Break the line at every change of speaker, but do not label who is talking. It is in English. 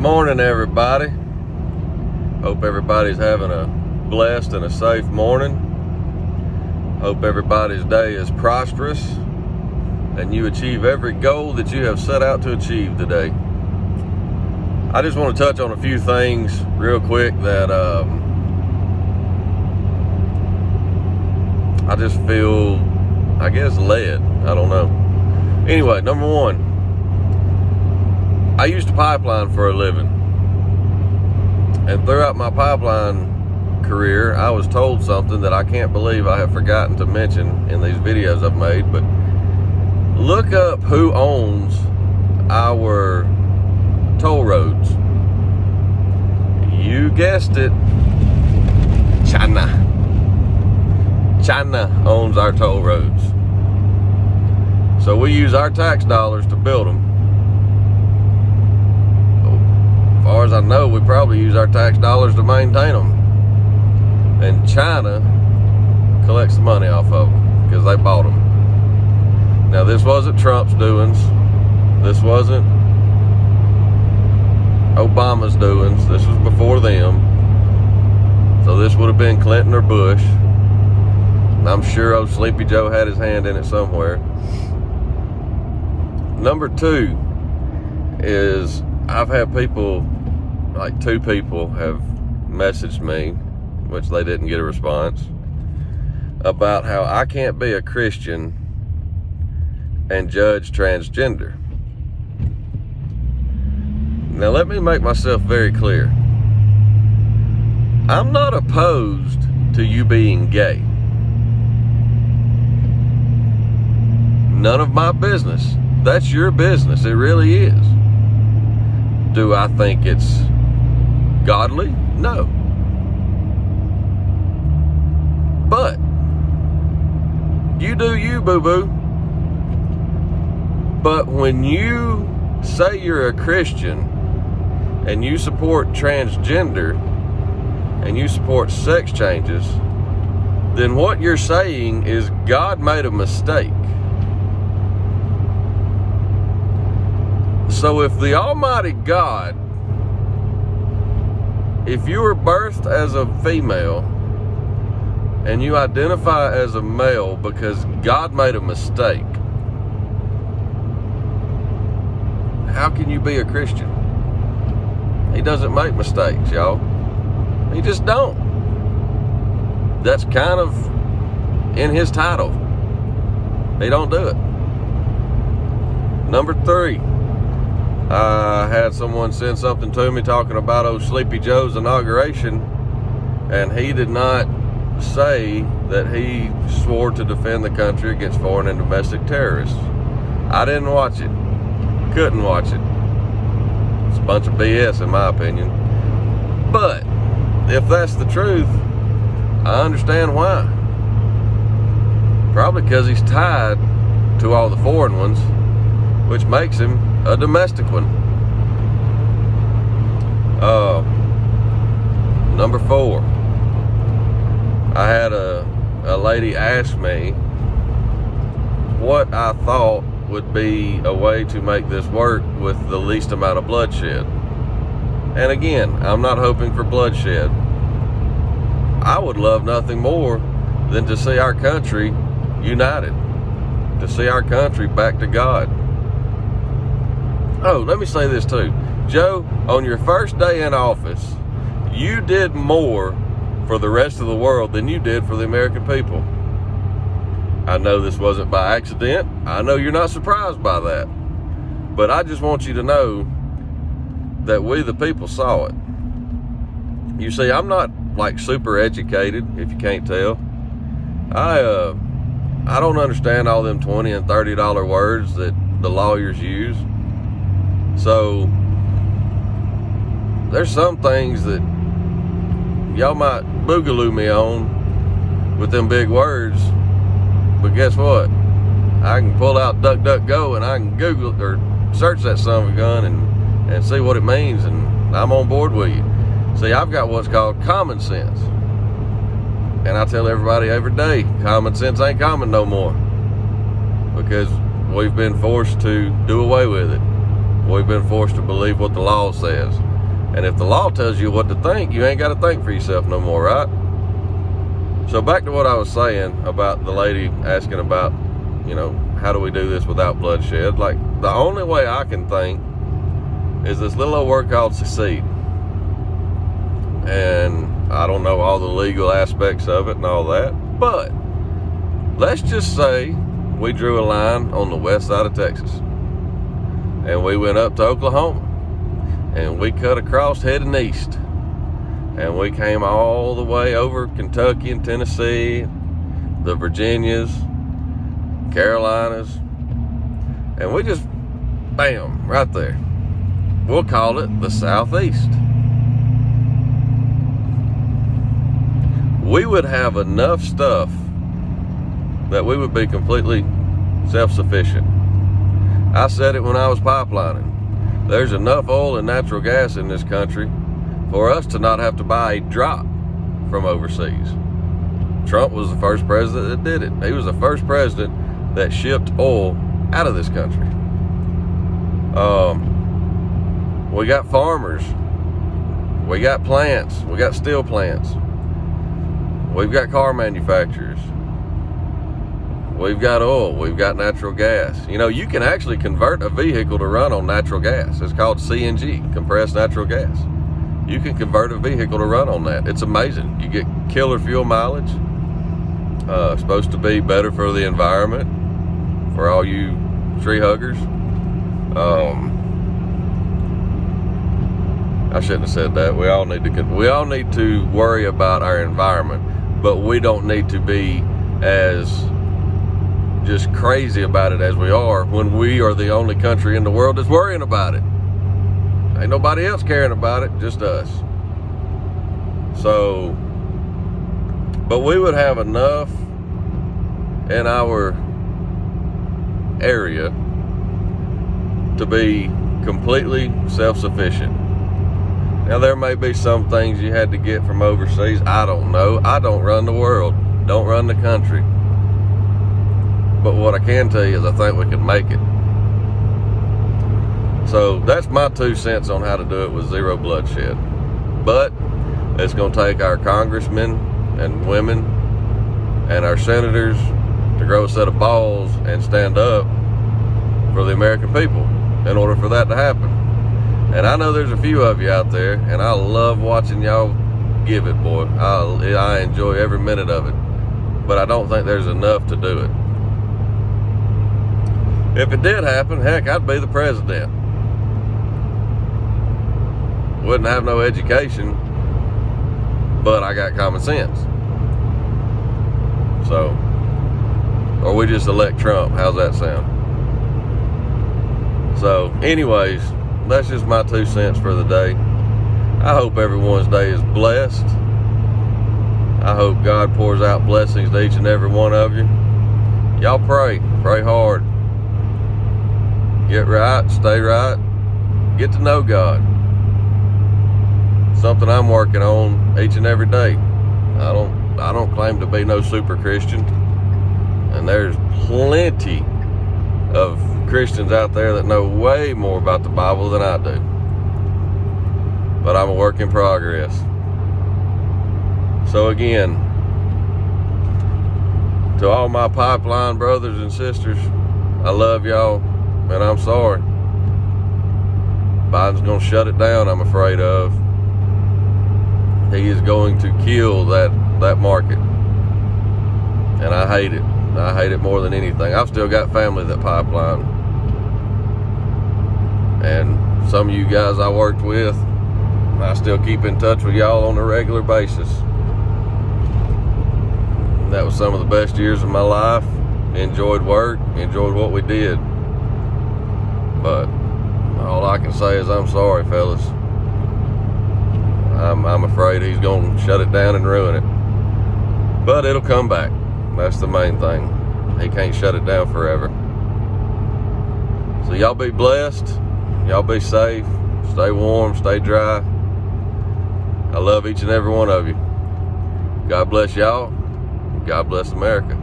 Morning, everybody. Hope everybody's having a blessed and a safe morning. Hope everybody's day is prosperous and you achieve every goal that you have set out to achieve today. I just want to touch on a few things real quick that I just feel, led. I don't know. Anyway, number one, I used to pipeline for a living. And throughout my pipeline career, I was told something that I can't believe I have forgotten to mention in these videos I've made, but look up who owns our toll roads. You guessed it, China. China owns our toll roads. So we use our tax dollars to build them. As far as I know, we probably use our tax dollars to maintain them. And China collects the money off of them because they bought them. Now, this wasn't Trump's doings. This wasn't Obama's doings. This was before them. So this would have been Clinton or Bush. And I'm sure old Sleepy Joe had his hand in it somewhere. Number two is I've had people, like two people have messaged me, which they didn't get a response, about how I can't be a Christian and judge transgender. Now let me make myself very clear. I'm not opposed to you being gay. None of my business. That's your business. It really is. Do I think it's godly? No. But you do you, boo-boo. But when you say you're a Christian and you support transgender and you support sex changes, then what you're saying is God made a mistake. So if the Almighty God, if you were birthed as a female and you identify as a male because God made a mistake, how can you be a Christian? He doesn't make mistakes, y'all. He just don't. That's kind of in his title. He don't do it. Number three, I had someone send something to me talking about old Sleepy Joe's inauguration, and he did not say that he swore to defend the country against foreign and domestic terrorists. I didn't watch it. Couldn't watch it. It's a bunch of BS in my opinion. But if that's the truth, I understand why. Probably because he's tied to all the foreign ones, which makes him a domestic one. Number four, I had a lady ask me what I thought would be a way to make this work with the least amount of bloodshed. And again, I'm not hoping for bloodshed. I would love nothing more than to see our country united, to see our country back to God. Oh, let me say this too. Joe, on your first day in office, you did more for the rest of the world than you did for the American people. I know this wasn't by accident. I know you're not surprised by that. But I just want you to know that we the people saw it. You see, I'm not like super educated, if you can't tell. I don't understand all them $20 and $30 words that the lawyers use. So there's some things that y'all might boogaloo me on with them big words, but guess what? I can pull out DuckDuckGo and I can Google or search that son of a gun and see what it means, and I'm on board with you. See, I've got what's called common sense, and I tell everybody every day, common sense ain't common no more, because we've been forced to do away with it. We've been forced to believe what the law says. And if the law tells you what to think, you ain't got to think for yourself no more, right? So back to what I was saying about the lady asking about, how do we do this without bloodshed? Like, the only way I can think is this little old word called secede. And I don't know all the legal aspects of it and all that, but let's just say we drew a line on the west side of Texas, and we went up to Oklahoma, and we cut across heading east, and we came all the way over Kentucky and Tennessee, the Virginias, Carolinas, and we just, bam, right there. We'll call it the Southeast. We would have enough stuff that we would be completely self-sufficient. I said it when I was pipelining. There's enough oil and natural gas in this country for us to not have to buy a drop from overseas. Trump was the first president that did it. He was the first president that shipped oil out of this country. We got farmers. We got plants. We got steel plants. We've got car manufacturers. We've got oil. We've got natural gas. You can actually convert a vehicle to run on natural gas. It's called CNG, compressed natural gas. You can convert a vehicle to run on that. It's amazing. You get killer fuel mileage. Supposed to be better for the environment, for all you tree huggers. I shouldn't have said that. We all need to worry about our environment, but we don't need to be as just crazy about it as we are when we are the only country in the world that's worrying about it. Ain't nobody else caring about it, just us. So, but we would have enough in our area to be completely self-sufficient. Now, there may be some things you had to get from overseas. I don't know. I don't run the world. Don't run the country. But what I can tell you is I think we can make it. So that's my 2 cents on how to do it with zero bloodshed. But it's going to take our congressmen and women and our senators to grow a set of balls and stand up for the American people in order for that to happen. And I know there's a few of you out there, and I love watching y'all give it, boy. I enjoy every minute of it. But I don't think there's enough to do it. If it did happen, heck, I'd be the president. Wouldn't have no education, but I got common sense. So, or we just elect Trump. How's that sound? So, anyways, that's just my 2 cents for the day. I hope everyone's day is blessed. I hope God pours out blessings to each and every one of you. Y'all pray hard. Get right, stay right, get to know God. Something I'm working on each and every day. I don't claim to be no super Christian, and there's plenty of Christians out there that know way more about the Bible than I do. But I'm a work in progress. So again, to all my pipeline brothers and sisters, I love y'all, and I'm sorry. Biden's going to shut it down, I'm afraid of. He is going to kill that market. And I hate it. I hate it more than anything. I've still got family that pipeline. And some of you guys I worked with, I still keep in touch with y'all on a regular basis. That was some of the best years of my life. Enjoyed work, enjoyed what we did. But all I can say is I'm sorry, fellas. I'm afraid he's going to shut it down and ruin it. But it'll come back. That's the main thing. He can't shut it down forever. So y'all be blessed. Y'all be safe. Stay warm, stay dry. I love each and every one of you. God bless y'all. God bless America.